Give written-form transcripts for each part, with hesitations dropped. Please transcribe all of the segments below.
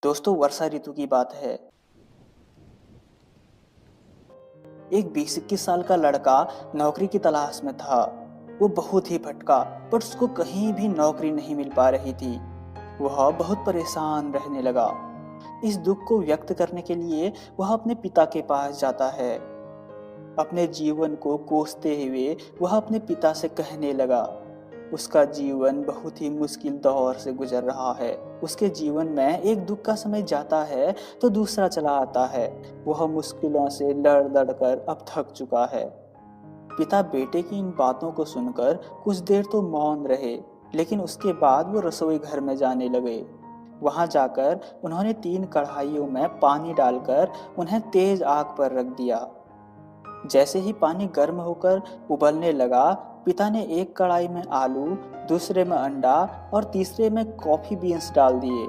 दोस्तों, वर्षा ऋतु की बात है। एक 20-21 साल का लड़का नौकरी की तलाश में था। वो बहुत ही भटका, पर उसको कहीं भी नौकरी नहीं मिल पा रही थी। वह बहुत परेशान रहने लगा। इस दुख को व्यक्त करने के लिए वह अपने पिता के पास जाता है। अपने जीवन को कोसते हुए वह अपने पिता से कहने लगा। उसका जीवन बहुत ही मुश्किल दौर से गुजर रहा है। उसके जीवन में एक दुख का समय जाता है तो दूसरा चला आता है। वह मुश्किलों से लड़ लड़ कर अब थक चुका है। पिता बेटे की इन बातों को सुनकर कुछ देर तो मौन रहे, लेकिन उसके बाद वो रसोई घर में जाने लगे। वहां जाकर उन्होंने 3 कढ़ाइयों में पानी डालकर उन्हें तेज आग पर रख दिया। जैसे ही पानी गर्म होकर उबलने लगा, पिता ने एक कढ़ाई में आलू, दूसरे में अंडा और तीसरे में कॉफी बीन्स डाल दिए।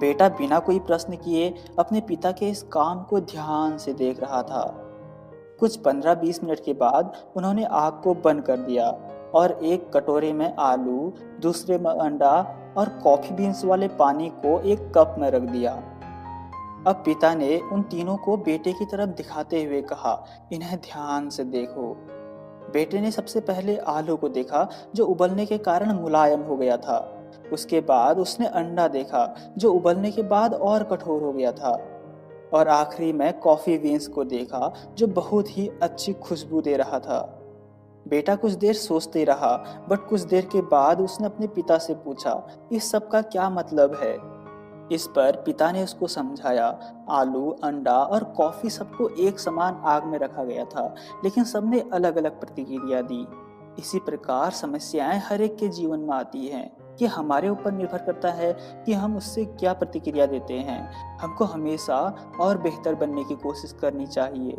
बेटा बिना कोई प्रश्न किए अपने पिता के इस काम को ध्यान से देख रहा था। कुछ 15-20 मिनट के बाद उन्होंने आग को बंद कर दिया और एक कटोरे में आलू, दूसरे में अंडा और कॉफी बीन्स वाले पानी को एक कप में रख दिया। अब पिता ने उन तीनों को बेटे की तरफ दिखाते हुए कहा, इन्हें ध्यान से देखो। बेटे ने सबसे पहले आलू को देखा, जो उबलने के कारण मुलायम हो गया था। उसके बाद उसने अंडा देखा, जो उबलने के बाद और कठोर हो गया था। और आखिरी में कॉफी बीन्स को देखा, जो बहुत ही अच्छी खुशबू दे रहा था। बेटा कुछ देर सोचते रहा, बट कुछ देर के बाद उसने अपने पिता से पूछा, इस सब का क्या मतलब है? इस पर पिता ने उसको समझाया, आलू, अंडा और कॉफी सबको एक समान आग में रखा गया था, लेकिन सबने अलग अलग प्रतिक्रिया दी। इसी प्रकार समस्याएं हर एक के जीवन में आती हैं। कि हमारे ऊपर निर्भर करता है कि हम उससे क्या प्रतिक्रिया देते हैं। हमको हमेशा और बेहतर बनने की कोशिश करनी चाहिए।